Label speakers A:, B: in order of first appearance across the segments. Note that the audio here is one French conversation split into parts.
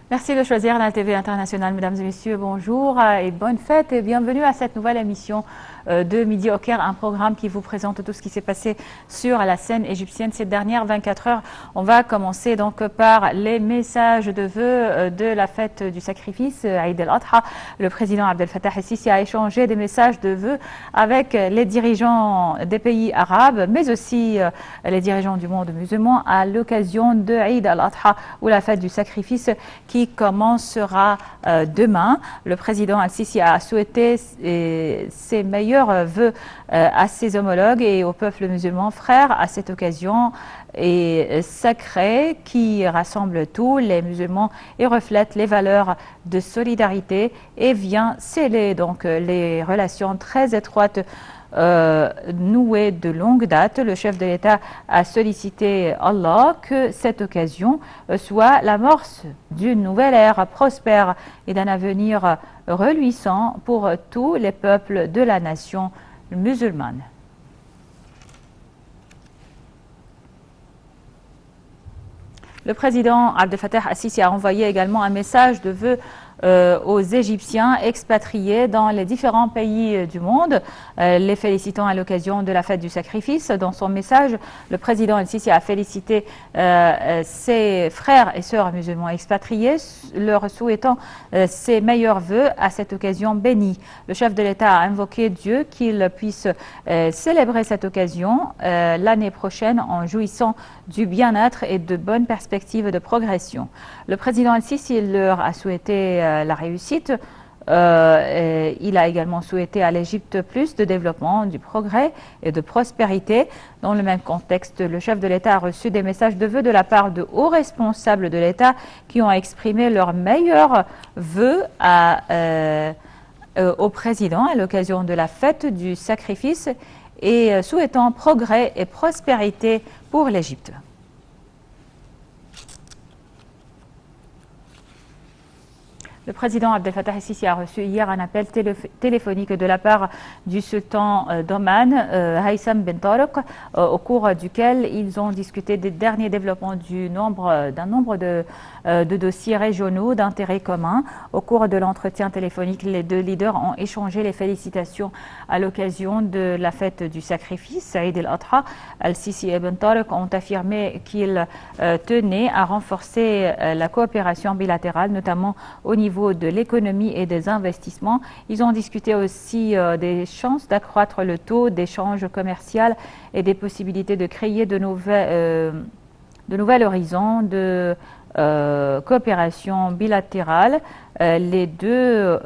A: Merci de choisir la TV internationale, mesdames et messieurs. Bonjour et bonne fête et bienvenue à cette nouvelle émission de Midi au Caire, un programme qui vous présente tout ce qui s'est passé sur la scène égyptienne ces dernières 24 heures. On va commencer donc par les messages de vœux de la fête du sacrifice, Eid al-Adha. Le président Abdel Fattah el-Sisi a échangé des messages de vœux avec les dirigeants des pays arabes, mais aussi les dirigeants du monde musulman à l'occasion de Eid al-Adha ou la fête du sacrifice qui commencera demain. Le président al-Sisi a souhaité ses meilleurs vœux à ses homologues et au peuple musulman frère à cette occasion et sacrée qui rassemble tous les musulmans et reflète les valeurs de solidarité et vient sceller donc les relations très étroites noué de longue date. Le chef de l'État a sollicité Allah que cette occasion soit l'amorce d'une nouvelle ère prospère et d'un avenir reluisant pour tous les peuples de la nation musulmane. Le président Abdel Fattah el-Sisi a envoyé également un message de vœux aux Égyptiens expatriés dans les différents pays du monde, les félicitant à l'occasion de la fête du sacrifice. Dans son message, le président el-Sisi a félicité ses frères et sœurs musulmans expatriés, leur souhaitant ses meilleurs vœux à cette occasion bénie. Le chef de l'État a invoqué Dieu qu'il puisse célébrer cette occasion l'année prochaine en jouissant du bien-être et de bonnes perspectives de progression. Le président el-Sisi leur a souhaité la réussite. Il a également souhaité à l'Égypte plus de développement, du progrès et de prospérité. Dans le même contexte, le chef de l'État a reçu des messages de vœux de la part de hauts responsables de l'État qui ont exprimé leurs meilleurs vœux au président à l'occasion de la fête du sacrifice et souhaitant progrès et prospérité pour l'Égypte. Le président Abdel Fattah el-Sisi a reçu hier un appel téléphonique de la part du sultan d'Oman, Haytham Ben Tariq, au cours duquel ils ont discuté des derniers développements d'un nombre de dossiers régionaux d'intérêt commun. Au cours de l'entretien téléphonique, les deux leaders ont échangé les félicitations à l'occasion de la fête du sacrifice, Eid al-Adha. El-Sisi et Ben Tariq ont affirmé qu'ils tenaient à renforcer la coopération bilatérale, notamment au niveau de l'économie et des investissements. Ils ont discuté aussi des chances d'accroître le taux d'échange commercial et des possibilités de créer de nouveaux horizons de coopération bilatérale. Les deux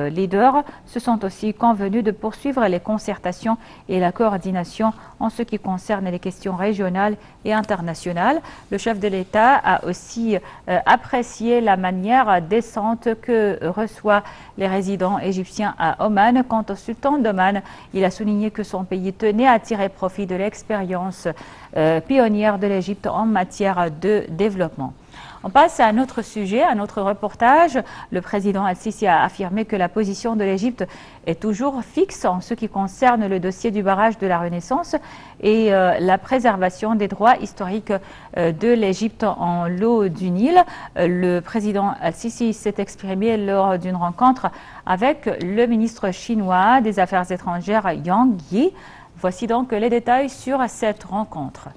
A: leaders se sont aussi convenus de poursuivre les concertations et la coordination en ce qui concerne les questions régionales et internationales. Le chef de l'État a aussi apprécié la manière décente que reçoit les résidents égyptiens à Oman. Quant au sultan d'Oman, il a souligné que son pays tenait à tirer profit de l'expérience pionnière de l'Égypte en matière de développement. On passe à un autre sujet, à un autre reportage. Le président el-Sisi a affirmé que la position de l'Égypte est toujours fixe en ce qui concerne le dossier du barrage de la Renaissance et la préservation des droits historiques de l'Égypte en l'eau du Nil. Le président el-Sisi s'est exprimé lors d'une rencontre avec le ministre chinois des Affaires étrangères Wang Yi. Voici donc les détails sur cette rencontre.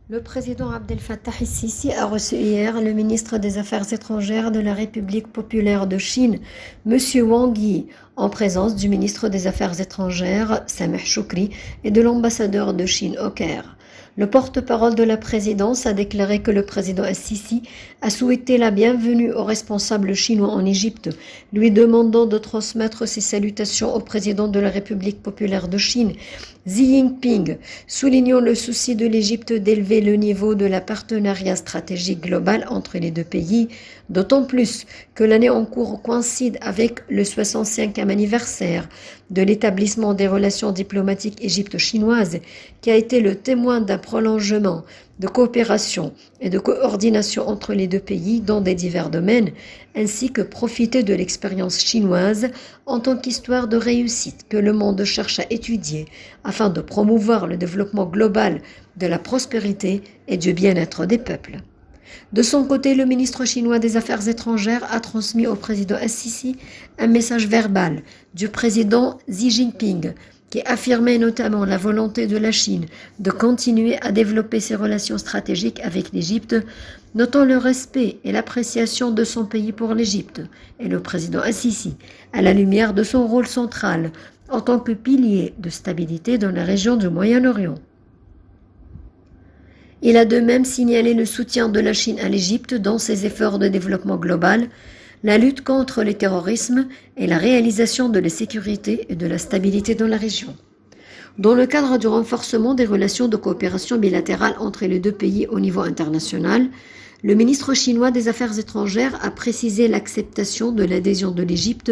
B: Le président Abdel Fattah el-Sisi a reçu hier le ministre des Affaires étrangères de la République populaire de Chine, M. Wang Yi, en présence du ministre des Affaires étrangères, Sameh Shoukry, et de l'ambassadeur de Chine au Caire. Le porte-parole de la présidence a déclaré que le président el-Sisi a souhaité la bienvenue aux responsables chinois en Égypte, lui demandant de transmettre ses salutations au président de la République populaire de Chine, Xi Jinping, soulignant le souci de l'Égypte d'élever le niveau de la partenariat stratégique global entre les deux pays, d'autant plus que l'année en cours coïncide avec le 65e anniversaire de l'établissement des relations diplomatiques égypto-chinoises, qui a été le témoin d'un prolongement de coopération et de coordination entre les deux pays dans des divers domaines, ainsi que profiter de l'expérience chinoise en tant qu'histoire de réussite que le monde cherche à étudier afin de promouvoir le développement global de la prospérité et du bien-être des peuples. De son côté, le ministre chinois des Affaires étrangères a transmis au président Al-Sisi un message verbal du président Xi Jinping qui affirmait notamment la volonté de la Chine de continuer à développer ses relations stratégiques avec l'Égypte, notant le respect et l'appréciation de son pays pour l'Égypte et le président Al-Sisi à la lumière de son rôle central en tant que pilier de stabilité dans la région du Moyen-Orient. Il a de même signalé le soutien de la Chine à l'Égypte dans ses efforts de développement global, la lutte contre le terrorisme et la réalisation de la sécurité et de la stabilité dans la région. Dans le cadre du renforcement des relations de coopération bilatérale entre les deux pays au niveau international, le ministre chinois des Affaires étrangères a précisé l'acceptation de l'adhésion de l'Égypte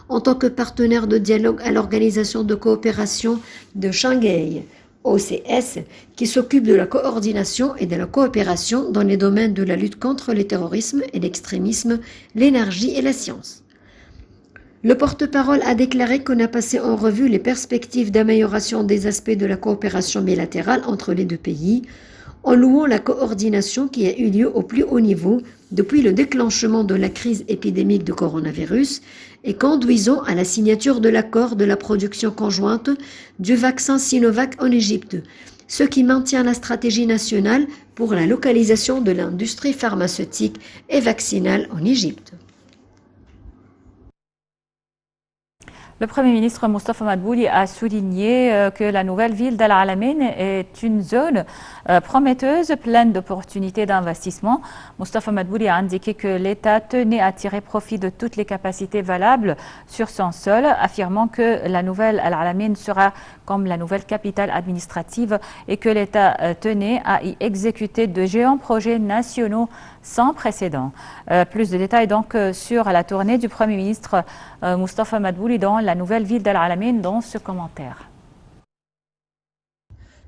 B: en tant que partenaire de dialogue à l'Organisation de coopération de Shanghai, OCS, qui s'occupe de la coordination et de la coopération dans les domaines de la lutte contre le terrorisme et l'extrémisme, l'énergie et la science. Le porte-parole a déclaré qu'on a passé en revue les perspectives d'amélioration des aspects de la coopération bilatérale entre les deux pays, en louant la coordination qui a eu lieu au plus haut niveau depuis le déclenchement de la crise épidémique de coronavirus et conduisant à la signature de l'accord de la production conjointe du vaccin Sinovac en Égypte, ce qui maintient la stratégie nationale pour la localisation de l'industrie pharmaceutique et vaccinale en Égypte.
A: Le Premier ministre Moustapha Madbouli a souligné que la nouvelle ville d'Al Alamein est une zone prometteuse, pleine d'opportunités d'investissement. Moustapha Madbouli a indiqué que l'État tenait à tirer profit de toutes les capacités valables sur son sol, affirmant que la nouvelle Al Alamein sera comme la nouvelle capitale administrative et que l'État tenait à y exécuter de géants projets nationaux sans précédent. Plus de détails donc sur la tournée du Premier ministre Moustapha Madbouli dans la nouvelle ville d'Al Alamein dans ce commentaire.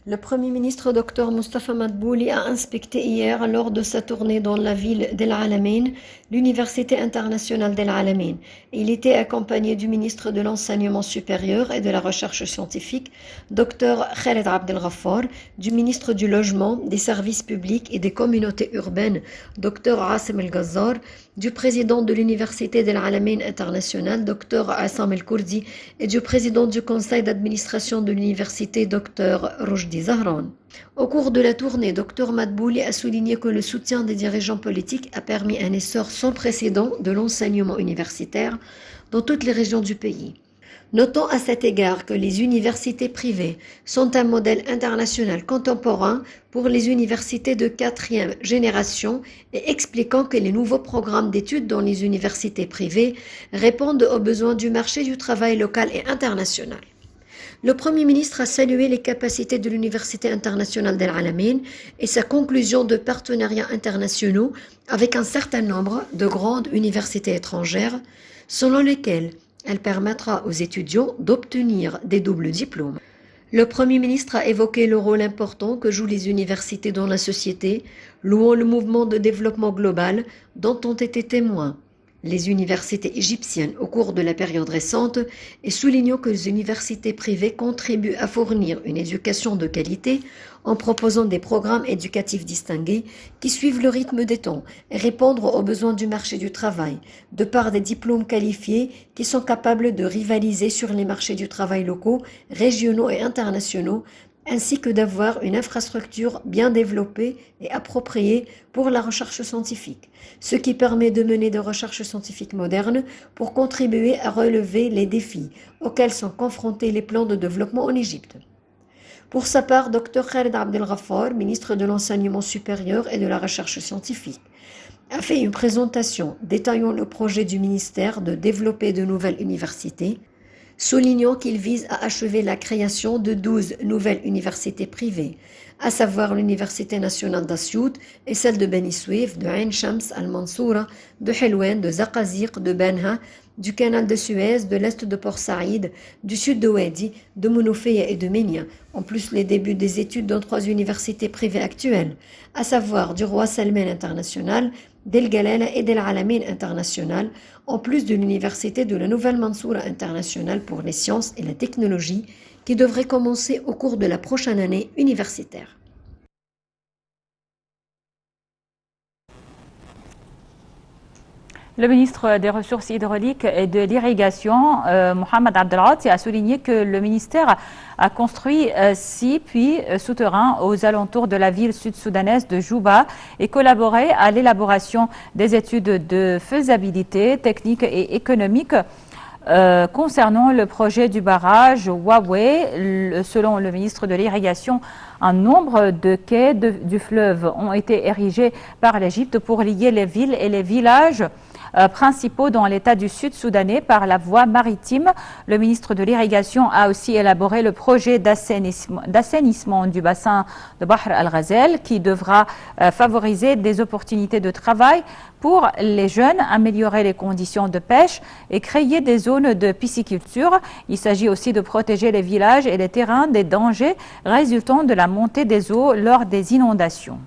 B: Le Premier ministre Dr Moustapha Madbouli a inspecté hier, lors de sa tournée dans la ville d'Al Alamein, l'Université internationale d'Al Alamein. Il était accompagné du ministre de l'Enseignement supérieur et de la Recherche scientifique, Dr Khaled Abdel Ghaffar, du ministre du Logement, des Services publics et des communautés urbaines, Dr Asim El Gazzar, du président de l'Université d'Al Alamein internationale, Dr Assam El Kurdi, et du président du conseil d'administration de l'université, Dr Roujdi Zahran. Au cours de la tournée, Dr Madbouli a souligné que le soutien des dirigeants politiques a permis un essor sans précédent de l'enseignement universitaire dans toutes les régions du pays. Notons à cet égard que les universités privées sont un modèle international contemporain pour les universités de 4e génération et expliquant que les nouveaux programmes d'études dans les universités privées répondent aux besoins du marché du travail local et international. Le Premier ministre a salué les capacités de l'Université internationale d'Al Alamein et sa conclusion de partenariats internationaux avec un certain nombre de grandes universités étrangères, selon lesquelles elle permettra aux étudiants d'obtenir des doubles diplômes. Le Premier ministre a évoqué le rôle important que jouent les universités dans la société, louant le mouvement de développement global dont ont été témoins les universités égyptiennes au cours de la période récente et soulignant que les universités privées contribuent à fournir une éducation de qualité en proposant des programmes éducatifs distingués qui suivent le rythme des temps et répondre aux besoins du marché du travail, de par des diplômes qualifiés qui sont capables de rivaliser sur les marchés du travail locaux, régionaux et internationaux, ainsi que d'avoir une infrastructure bien développée et appropriée pour la recherche scientifique, ce qui permet de mener des recherches scientifiques modernes pour contribuer à relever les défis auxquels sont confrontés les plans de développement en Égypte. Pour sa part, Dr Khaled Abdel Ghaffar, ministre de l'Enseignement supérieur et de la Recherche scientifique, a fait une présentation détaillant le projet du ministère de développer de nouvelles universités, soulignant qu'il vise à achever la création de 12 nouvelles universités privées, à savoir l'Université nationale d'Assiout et celle de Beni Suef, de Ain Shams, Al-Mansoura, de Helwan, de Zakazir, de Benha, du canal de Suez, de l'est de Port Saïd, du sud de Wadi, de Monofeya et de Ménia. En plus, les débuts des études dans 3 universités privées actuelles, à savoir du Roi Salman International, d'El Galala et d'El Alamein International, en plus de l'université de la Nouvelle Mansoura Internationale pour les sciences et la technologie, qui devrait commencer au cours de la prochaine année universitaire.
A: Le ministre des Ressources hydrauliques et de l'Irrigation, Mohamed Abdelghati, a souligné que le ministère a construit 6 puits souterrains aux alentours de la ville sud-soudanaise de Jouba et collaboré à l'élaboration des études de faisabilité technique et économique concernant le projet du barrage Huawei. Selon le ministre de l'Irrigation, un nombre de quais du fleuve ont été érigés par l'Égypte pour lier les villes et les villages principaux dans l'État du Sud soudanais par la voie maritime. Le ministre de l'Irrigation a aussi élaboré le projet d'assainissement du bassin de Bahr al-Ghazal qui devra favoriser des opportunités de travail pour les jeunes, améliorer les conditions de pêche et créer des zones de pisciculture. Il s'agit aussi de protéger les villages et les terrains des dangers résultant de la montée des eaux lors des inondations.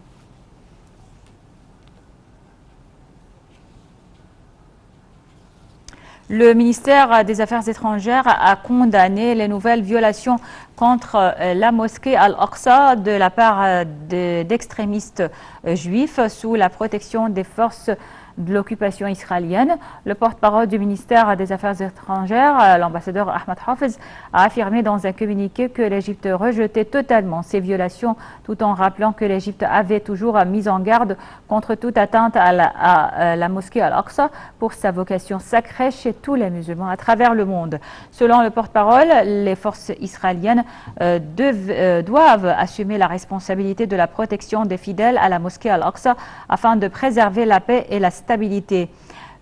A: Le ministère des Affaires étrangères a condamné les nouvelles violations contre la mosquée Al-Aqsa de la part d'extrémistes juifs sous la protection des forces de l'occupation israélienne. Le porte-parole du ministère des Affaires étrangères, l'ambassadeur Ahmed Hafez, a affirmé dans un communiqué que l'Égypte rejetait totalement ces violations, tout en rappelant que l'Égypte avait toujours mis en garde contre toute atteinte à la mosquée Al-Aqsa pour sa vocation sacrée chez tous les musulmans à travers le monde. Selon le porte-parole, les forces israéliennes doivent assumer la responsabilité de la protection des fidèles à la mosquée Al-Aqsa afin de préserver la paix et la stabilité.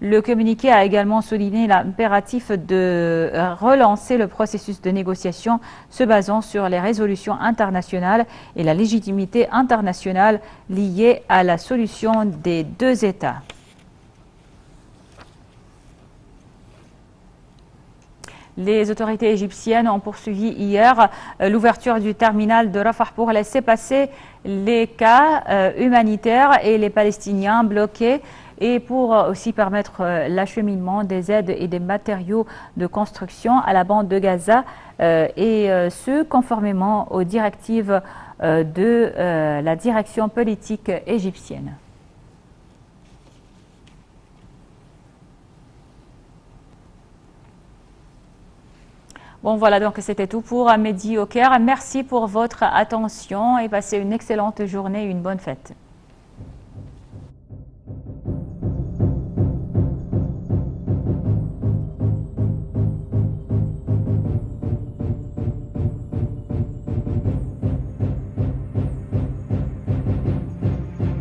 A: Le communiqué a également souligné l'impératif de relancer le processus de négociation se basant sur les résolutions internationales et la légitimité internationale liée à la solution des 2 États. Les autorités égyptiennes ont poursuivi hier l'ouverture du terminal de Rafah pour laisser passer les cas humanitaires et les Palestiniens bloqués et pour aussi permettre l'acheminement des aides et des matériaux de construction à la bande de Gaza et ce conformément aux directives de la direction politique égyptienne. Bon voilà, donc c'était tout pour Midi au Caire. Merci pour votre attention et passez une excellente journée et une bonne fête.